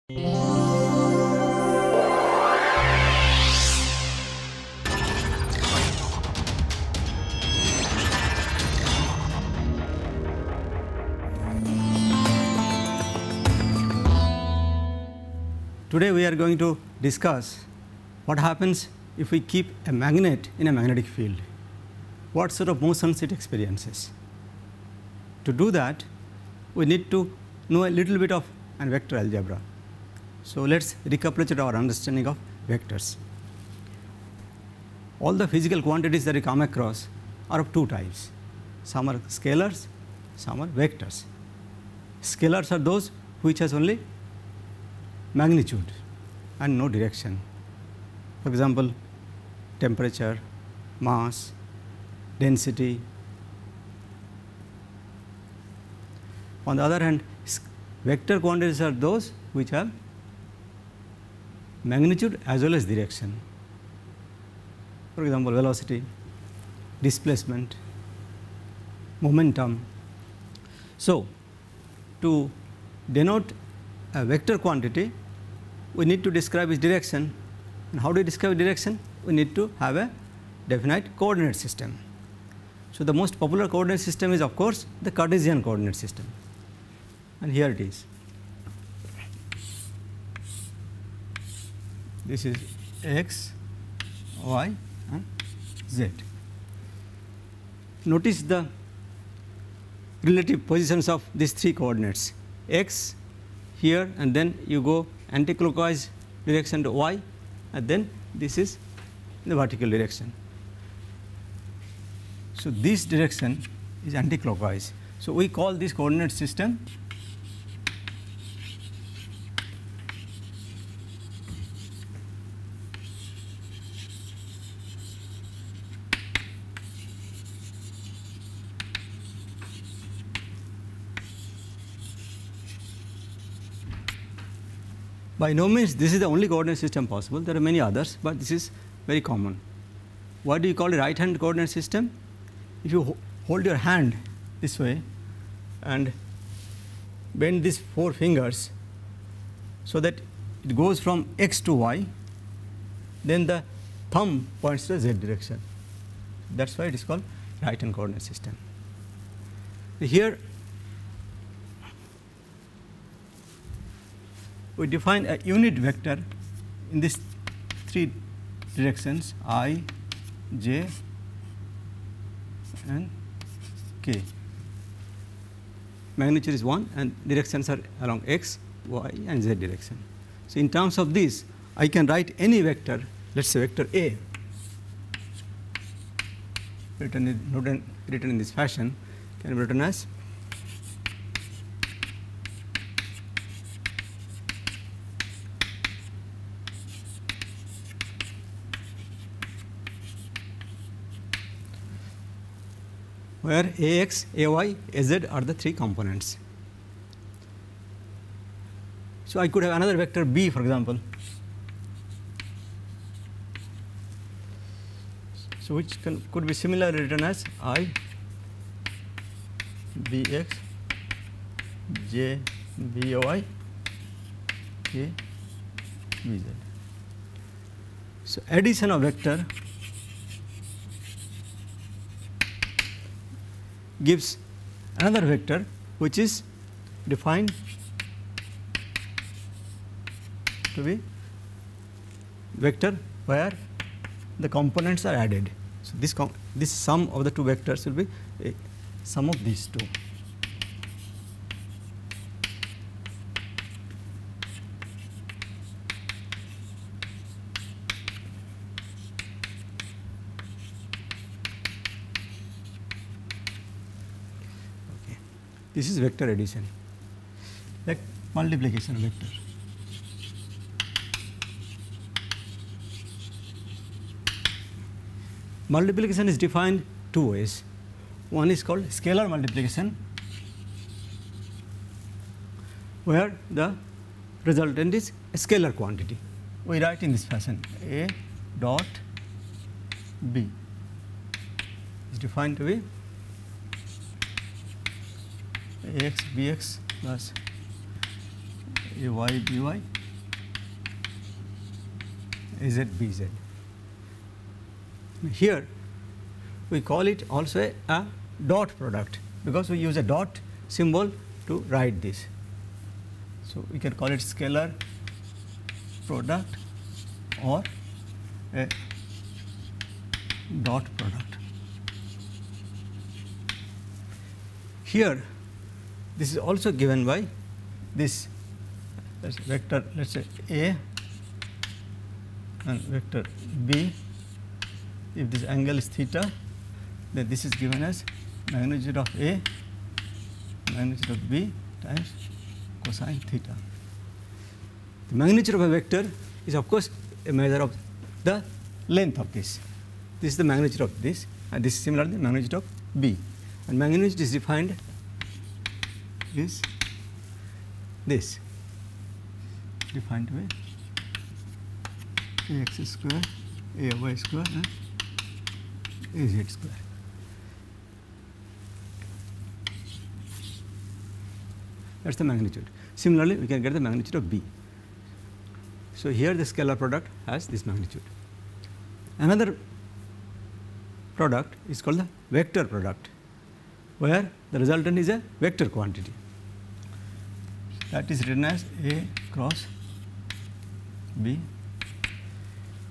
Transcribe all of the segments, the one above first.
Today we are going to discuss what happens if we keep a magnet in a magnetic field. What sort of motions it experiences. To do that, we need to know a little bit of an vector algebra. So let us recapitulate our understanding of vectors. All the physical quantities that we come across are of two types. Some are scalars, some are vectors. Scalars are those which has only magnitude and no direction. For example, temperature, mass, density. On the other hand, vector quantities are those which have magnitude as well as direction. For example, velocity, displacement, momentum. So, to denote a vector quantity, we need to describe its direction. And how do we describe direction? We need to have a definite coordinate system. So, the most popular coordinate system is of course the Cartesian coordinate system, and here it is. This is x, y and z. Notice the relative positions of these three coordinates, x here, and then you go anticlockwise direction to y, and then this is the vertical direction. So, this direction is anticlockwise. So, we call this coordinate system by no means this is the only coordinate system possible. There are many others, but this is very common. What do you call a right hand coordinate system? If you hold your hand this way and bend these four fingers so that it goes from x to y, then the thumb points to the z direction. That is why it is called right hand coordinate system. Here we define a unit vector in these three directions I, j and k. Magnitude is 1 and directions are along x, y and z direction. So, in terms of this, I can write any vector, let us say vector A, written in this fashion, can be written as where Ax, Ay, Az are the three components. So, I could have another vector B, for example. So, which could be similarly written as I Bx, J Boy, K Bz. So, addition of vector gives another vector which is defined to be vector where the components are added. So, this sum of the two vectors will be a sum of these two. This is vector addition, like multiplication vector. Multiplication is defined two ways. One is called scalar multiplication, where the resultant is a scalar quantity. We write in this fashion: A dot B is defined to be Ax Bx plus Ay By AZ BZ. Here we call it also a dot product because we use a dot symbol to write this. So we can call it scalar product or a dot product. Here this is also given by this vector, let us say A and vector B. If this angle is theta, then this is given as magnitude of A, magnitude of B times cosine theta. The magnitude of a vector is of course a measure of the length of this. This is the magnitude of this, and this is similarly the magnitude of B. And magnitude is defined is this, defined by ax square, ay square and az square. That is the magnitude. Similarly, we can get the magnitude of B. So here the scalar product has this magnitude. Another product is called the vector product, where the resultant is a vector quantity. That is written as A cross B,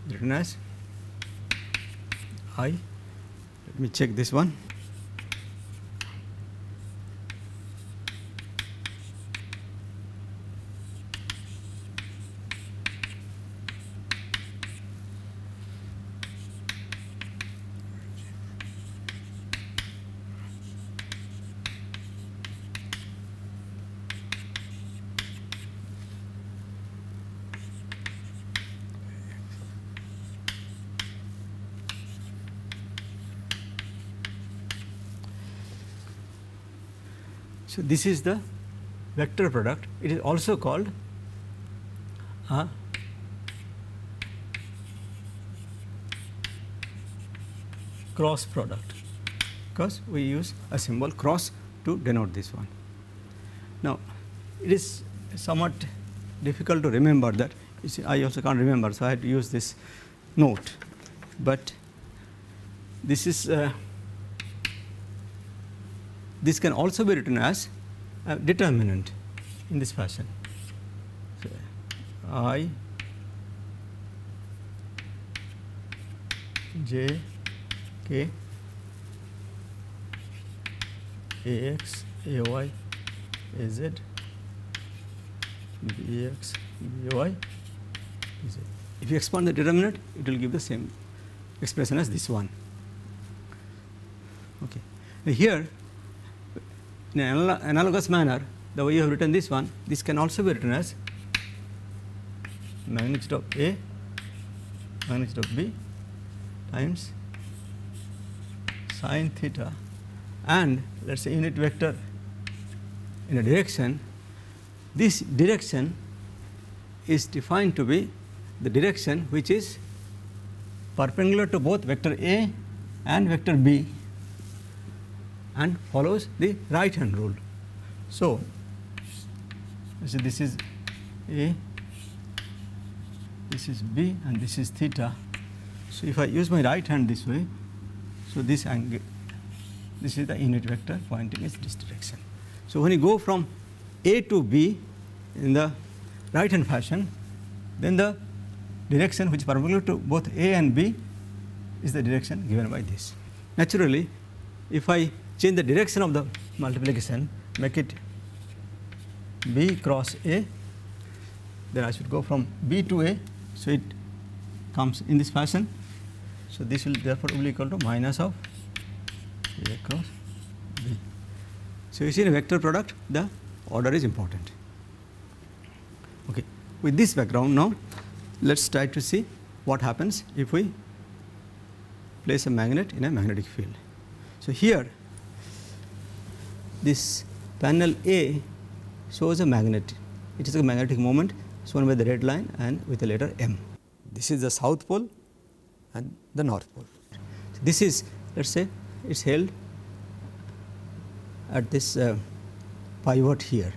written as I. Let me check this one. So this is the vector product. It is also called a cross product because we use a symbol cross to denote this one. Now it is somewhat difficult to remember that. You see, I also can't remember, so I had to use this note. But this is this can also be written as a determinant in this fashion. So, I j k ax ay az bx by z. If you expand the determinant, it will give the same expression as this one. Okay. Now here, in an analogous manner, the way you have written this one, this can also be written as magnitude of A, magnitude of B times sine theta, and let us say unit vector in a direction. This direction is defined to be the direction which is perpendicular to both vector A and vector B and follows the right hand rule. So this is A, this is B, and this is theta. So if I use my right hand this way, so this angle, this is the unit vector pointing in this direction. So when you go from A to B in the right hand fashion, then the direction which is perpendicular to both A and B is the direction given by this. Naturally, if I change the direction of the multiplication, make it B cross A, then I should go from B to A, so it comes in this fashion. So this will therefore be equal to minus of A cross B. So you see in a vector product, the order is important. Okay. With this background now, let us try to see what happens if we place a magnet in a magnetic field. So here, this panel A shows a magnet. It is a magnetic moment shown by the red line and with the letter M. This is the south pole and the north pole. So this is, let us say, it is held at this pivot here.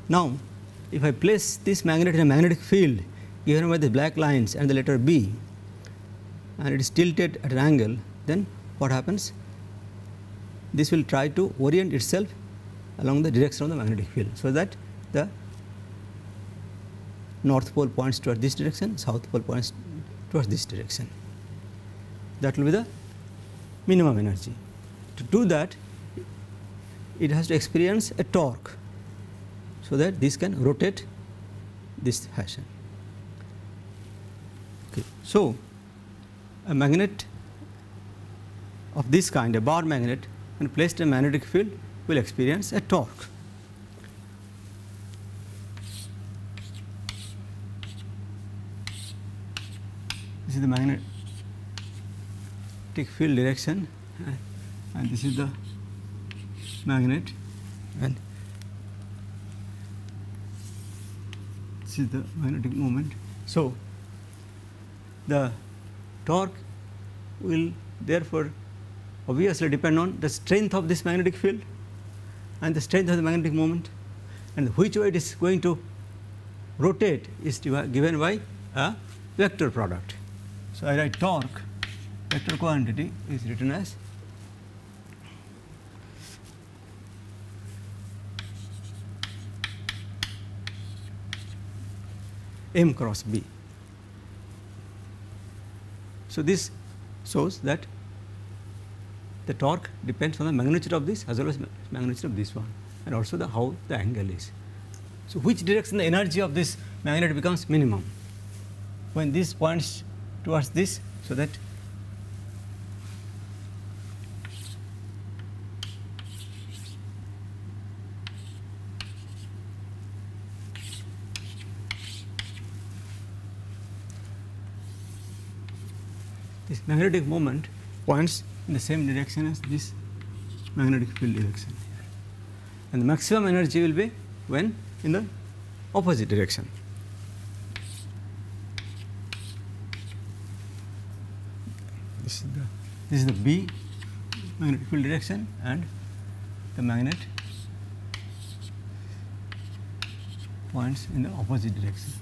Now, if I place this magnet in a magnetic field given by the black lines and the letter B, and it is tilted at an angle, then what happens? This will try to orient itself along the direction of the magnetic field, so that the north pole points towards this direction, south pole points towards this direction. That will be the minimum energy. To do that, it has to experience a torque, so that this can rotate this fashion. Okay. So, a magnet of this kind, a bar magnet, when placed in a magnetic field, will experience a torque. This is the magnetic field direction, and this is the magnet, and this is the magnetic moment. So, the torque will therefore obviously depend on the strength of this magnetic field and the strength of the magnetic moment, and which way it is going to rotate is given by a vector product. So, I write torque, vector quantity is written as m cross b. So, this shows that the torque depends on the magnitude of this as well as magnitude of this one, and also the how the angle is. So, which direction the energy of this magnet becomes minimum? When this points towards this, so that this magnetic moment points in the same direction as this magnetic field direction here, and the maximum energy will be when in the opposite direction. This is the B magnetic field direction, and the magnet points in the opposite direction.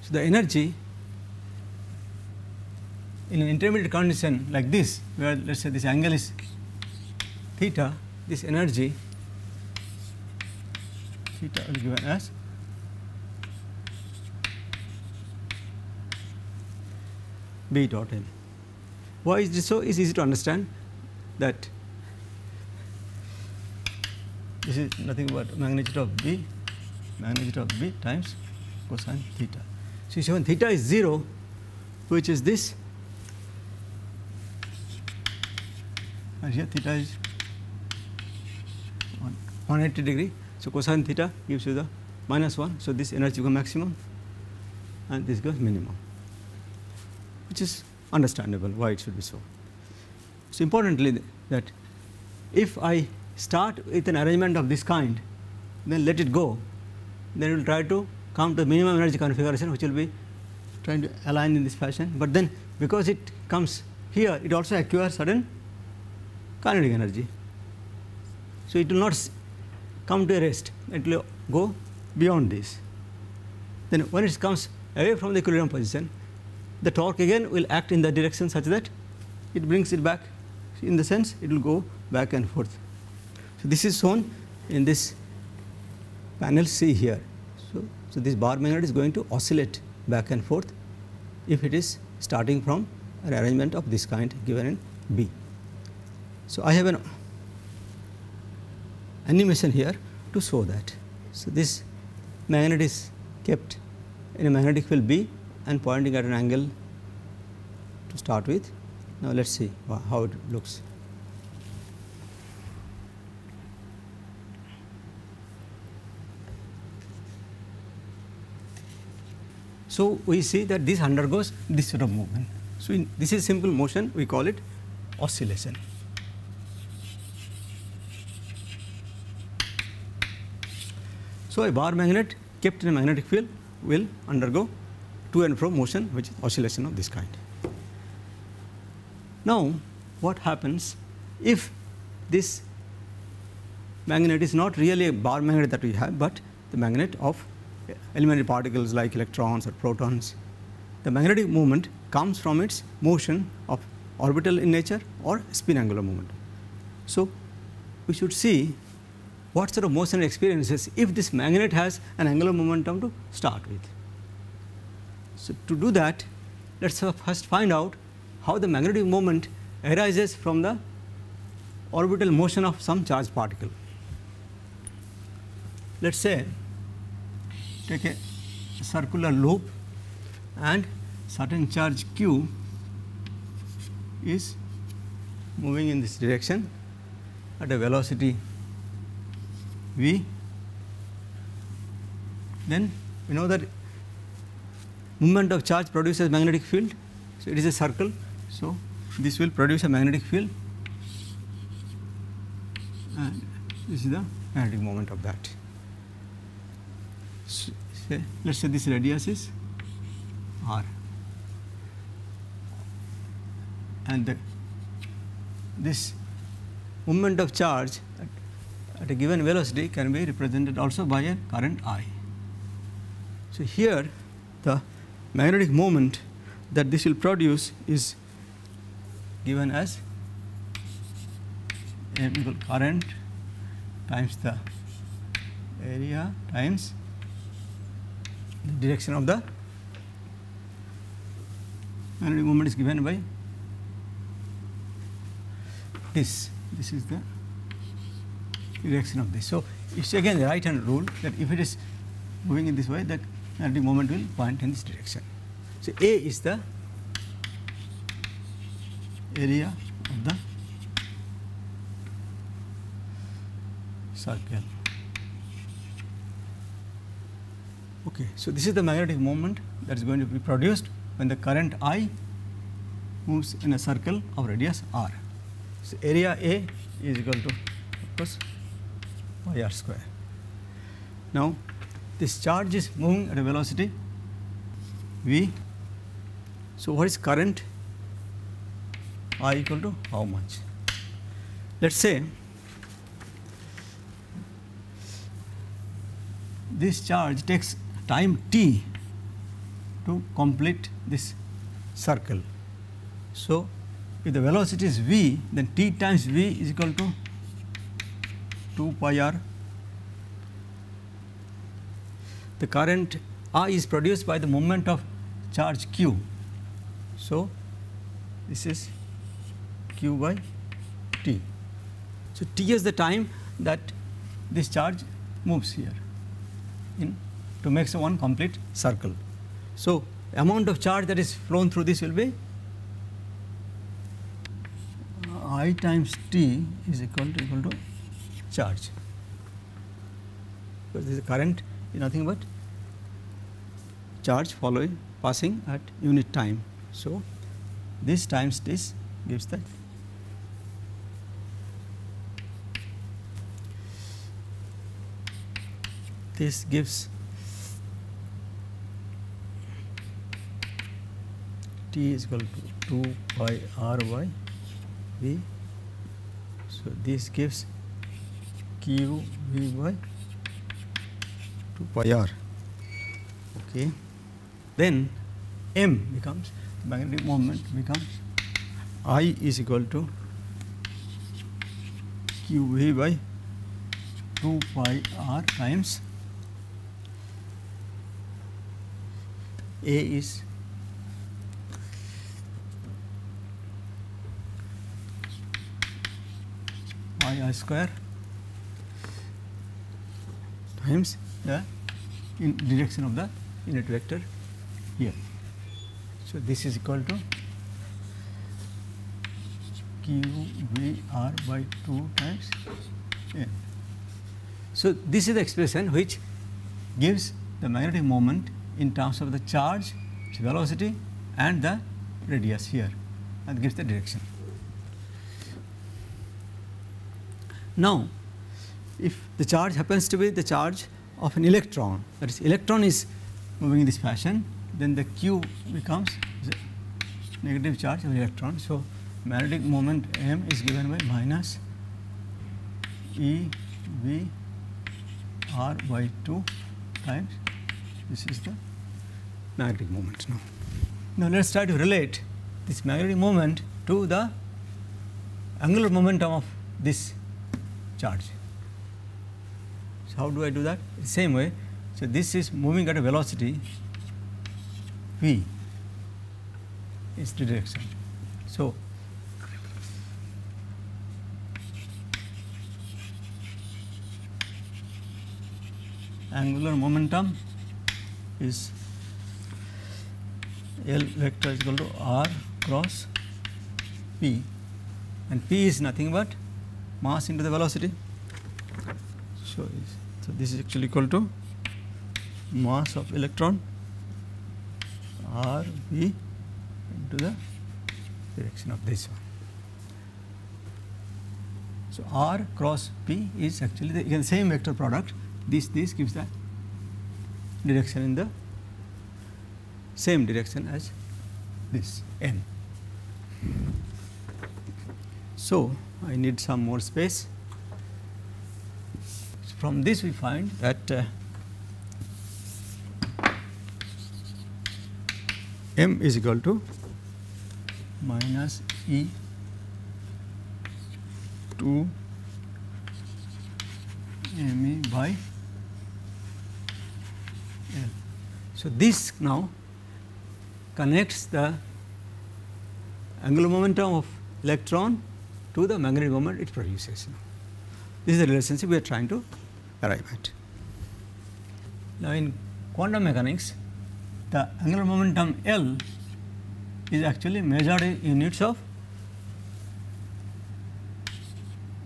So, the energy in an intermediate condition like this, where let us say this angle is theta, this energy theta will be given as B dot L. Why is this so? It's easy to understand that this is nothing but magnitude of B times cosine theta. So, when theta is 0, which is this, and here theta is 180 degree. So, cosine theta gives you the -1. So, this energy becomes maximum and this goes minimum, which is understandable why it should be so. So, importantly that if I start with an arrangement of this kind, then let it go, then it will try to come to the minimum energy configuration, which will be trying to align in this fashion, but then because it comes here, it also acquires certain kinetic energy. So, it will not come to a rest, it will go beyond this. Then when it comes away from the equilibrium position, the torque again will act in that direction such that it brings it back, in the sense it will go back and forth. So, this is shown in this panel C here. So, this bar magnet is going to oscillate back and forth if it is starting from an arrangement of this kind given in B. So, I have an animation here to show that. So, this magnet is kept in a magnetic field B and pointing at an angle to start with. Now, let us see how it looks. So, we see that this undergoes this sort of movement. So, this is simple motion, we call it oscillation. So, a bar magnet kept in a magnetic field will undergo to and fro motion, which is oscillation of this kind. Now, what happens if this magnet is not really a bar magnet that we have, but the magnet of elementary particles like electrons or protons. The magnetic moment comes from its motion of orbital in nature or spin angular momentum. So, we should see what sort of motion experiences if this magnet has an angular momentum to start with. So, to do that, let us first find out how the magnetic moment arises from the orbital motion of some charged particle. Let us say take a circular loop and certain charge q is moving in this direction at a velocity v. Then we know that movement of charge produces magnetic field. So, it is a circle. So, this will produce a magnetic field, and this is the magnetic moment of that. So, let us say this radius is r, and this movement of charge at a given velocity can be represented also by a current I. So, here the magnetic moment that this will produce is given as M equal current times the area times the direction of the magnetic moment is given by this. This is the direction of this. So, it is again the right hand rule that if it is moving in this way, that magnetic moment will point in this direction. So, A is the area of the circle. Okay. So, this is the magnetic moment that is going to be produced when the current I moves in a circle of radius r. So, area A is equal to, of course, pi r square. Now, this charge is moving at a velocity v. So, what is current I equal to how much? Let us say this charge takes time t to complete this circle. So, if the velocity is v, then t times v is equal to 2 pi r. The current I is produced by the moment of charge q. So, this is q by t. So, t is the time that this charge moves here in to make one complete circle. So, amount of charge that is flown through this will be I times t is equal to charge, because this is current is nothing but charge passing at unit time. So, this times this gives that. This gives t is equal to 2 pi r by v. So, this gives q v by 2 pi r. Okay. Then m becomes magnetic moment becomes I is equal to q v by 2 pi r times A is pi r square times the in direction of the unit vector here. So, this is equal to q v r by 2 times n. So, this is the expression which gives the magnetic moment in terms of the charge, its velocity and the radius here, and gives the direction. Now, if the charge happens to be the charge of an electron, that is electron is moving in this fashion, then the q becomes the negative charge of electron. So, magnetic moment m is given by minus e v r by 2 times This is the magnetic moment now. Now let us try to relate this magnetic moment to the angular momentum of this charge. So how do I do that? The same way. So this is moving at a velocity v is the direction. So angular momentum is L vector is equal to R cross P, and P is nothing but mass into the velocity. So this is actually equal to mass of electron R V into the direction of this one. So R cross P is actually the same vector product. This gives the direction in the same direction as this n. So I need some more space. From this we find that m is equal to minus E 2 me by L. So this now connects the angular momentum of electron to the magnetic moment it produces. This is the relationship we are trying to arrive at. Now in quantum mechanics, the angular momentum L is actually measured in units of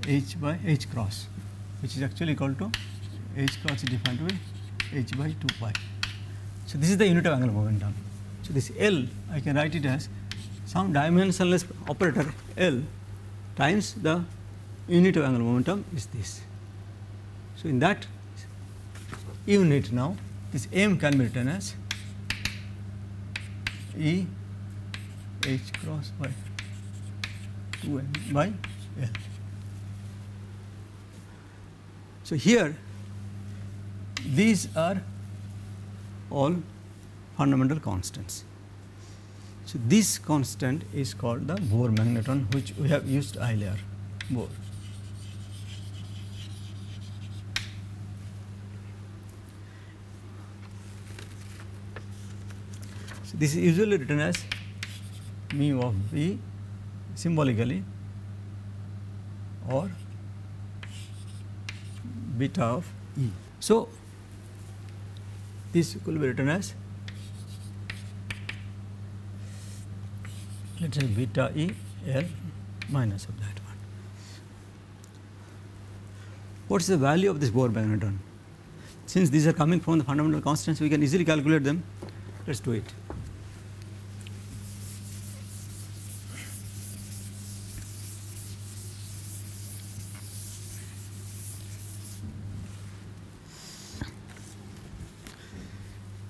h by h cross, which is actually equal to h cross is defined to be h by 2 pi. So this is the unit of angular momentum. So this L, I can write it as some dimensionless operator L times the unit of angular momentum is this. So in that unit now, this m can be written as E h cross by 2m by L. So here these are all fundamental constants. So this constant is called the Bohr magneton, which we have used earlier, Bohr. So this is usually written as mu of V symbolically, or beta of E. So this could be written as, let us say, beta E L minus of that one. What is the value of this Bohr magneton? Since these are coming from the fundamental constants, we can easily calculate them. Let us do it.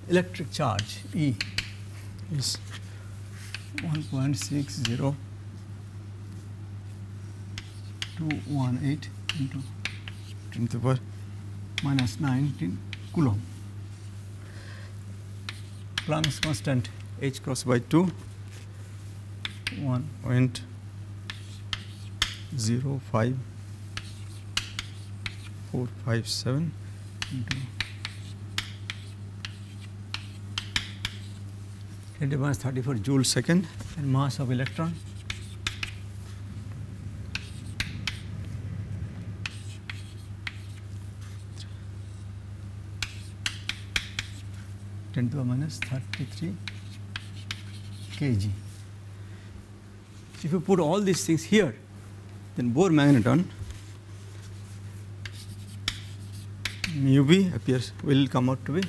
Electric charge E is 1.60218 into 10 to the power minus 19 coulomb. Planck's constant h cross by 2 1.05457 into 10 to the minus 34 joule second, and mass of electron (10 to the minus 33 kg). If you put all these things here, then Bohr magneton mu b appears will come out to be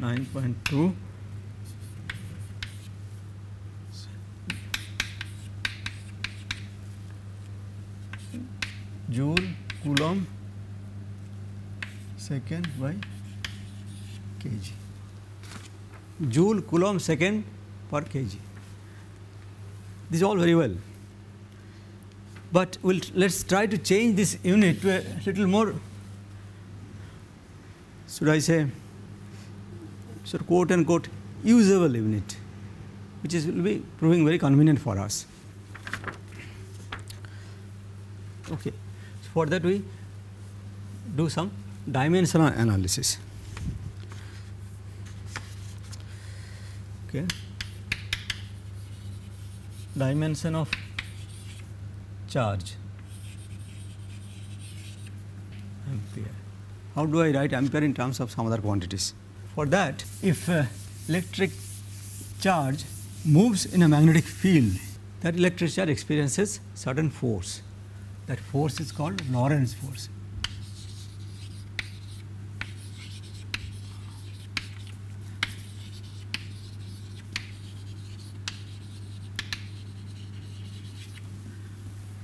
9.2 joule coulomb second by kg. Joule coulomb second per kg. This is all very well, but let's try to change this unit to a little more, should I say, so quote unquote usable unit, which will be proving very convenient for us. Okay. So, for that we do some dimensional analysis. Okay. Dimension of charge, ampere. How do I write ampere in terms of some other quantities? For that, if electric charge moves in a magnetic field, that electric charge experiences certain force. That force is called Lorentz force.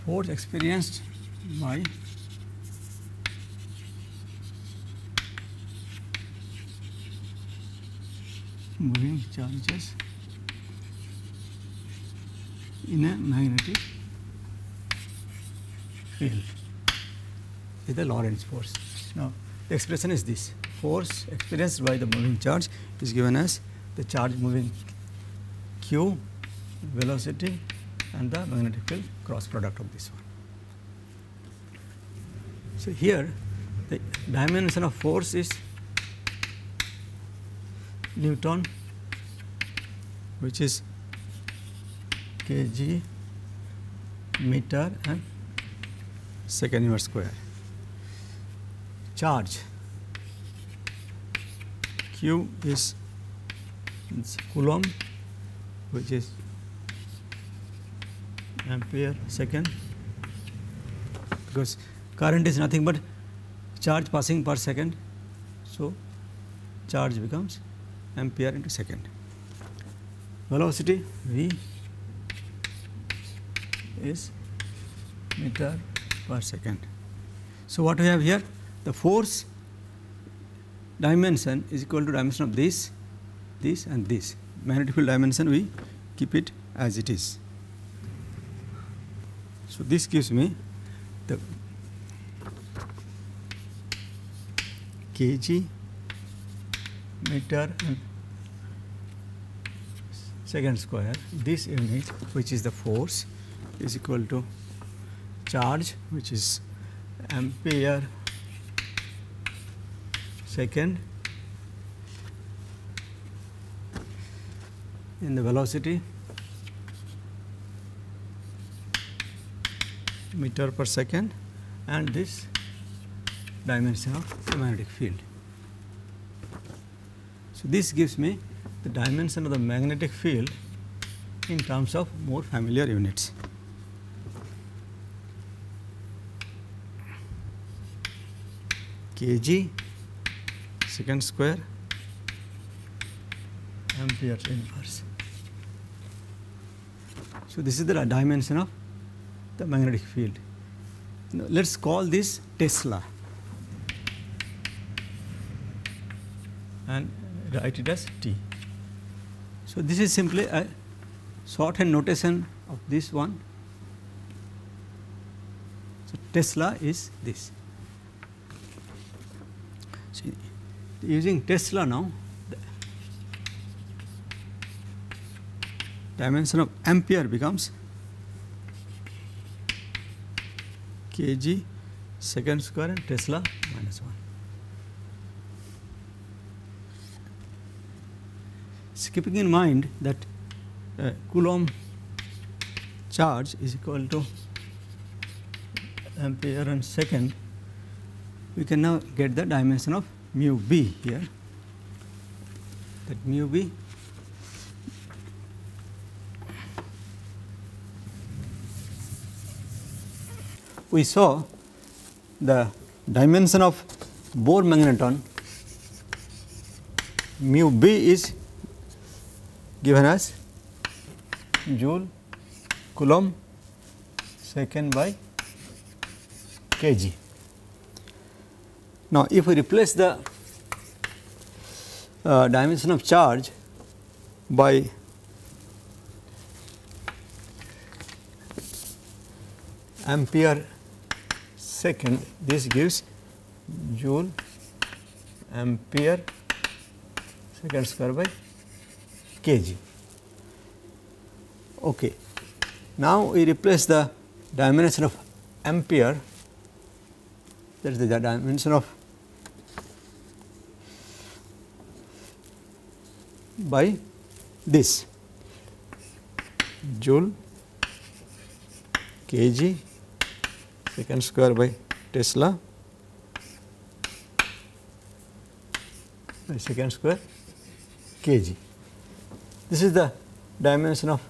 Force experienced by moving charges in a magnetic field is the Lorentz force. Now, the expression is this: force experienced by the moving charge is given as the charge moving q, velocity, and the magnetic field cross product of this one. So, here the dimension of force is Newton, which is kg meter and second inverse square. Charge q is coulomb, which is ampere second, because current is nothing but charge passing per second. So, charge becomes ampere into second. Velocity v is meter per second. So, what we have here, the force dimension is equal to dimension of this and this. Magnetic field dimension we keep it as it is. So, this gives me the kg meter and second square. This unit, which is the force, is equal to charge, which is ampere second, in the velocity meter per second, and this dimension of the magnetic field. So, this gives me the dimension of the magnetic field in terms of more familiar units. Kg second square ampere inverse. So, this is the dimension of the magnetic field. Now, let us call this Tesla and write it as T. So, this is simply a shorthand notation of this one. So, Tesla is this. So, using Tesla now, the dimension of ampere becomes kg second square and Tesla minus 1. So, keeping in mind that Coulomb charge is equal to ampere and second, we can now get the dimension of mu b here. That mu b we saw the dimension of Bohr magneton mu b is given as Joule Coulomb second by kg. Now, if we replace the dimension of charge by ampere second, this gives Joule ampere secant square by kg. Okay. Now, we replace the dimension of ampere, that is the dimension of by this joule kg secant square by Tesla by secant square kg. This is the dimension of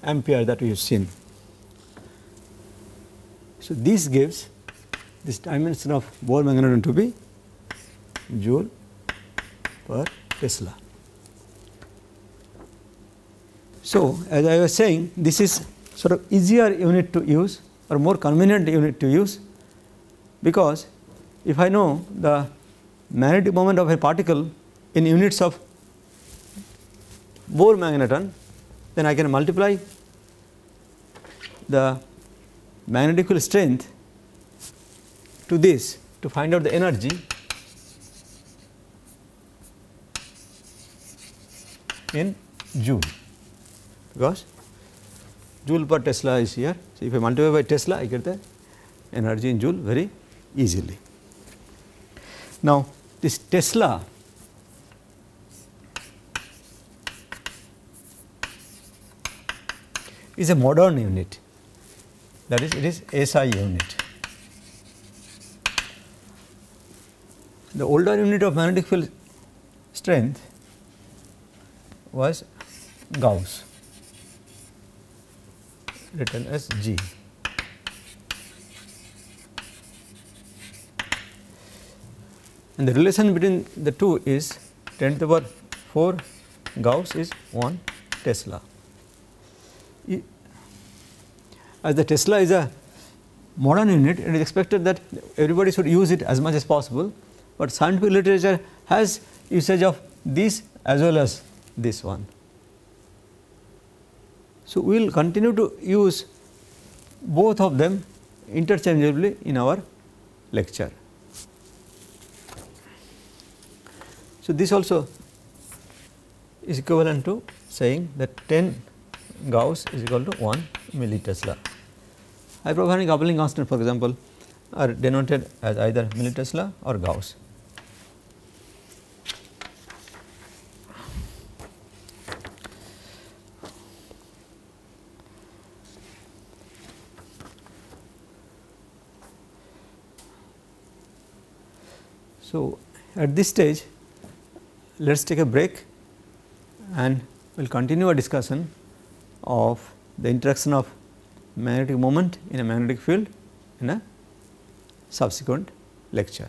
ampere that we have seen. So, this gives this dimension of Bohr magneton to be joule per Tesla. So, as I was saying, this is sort of easier unit to use or more convenient unit to use, because if I know the magnetic moment of a particle in units of Bohr magneton, then I can multiply the magnetic field strength to this to find out the energy in joule, because joule per Tesla is here. So, if I multiply by Tesla, I get the energy in joule very easily. Now, this Tesla is a modern unit, that is, it is SI unit. The older unit of magnetic field strength was Gauss, written as G. And the relation between the two is 10 to the power 4 Gauss is 1 Tesla. As the Tesla is a modern unit, it is expected that everybody should use it as much as possible, but scientific literature has usage of this as well as this one. So, we will continue to use both of them interchangeably in our lecture. So, this also is equivalent to saying that 10 Gauss is equal to 1 millitesla. Hyperbaric coupling constant, for example, are denoted as either millitesla or Gauss. So, at this stage, let us take a break and we will continue our discussion of the interaction of magnetic moment in a magnetic field in a subsequent lecture.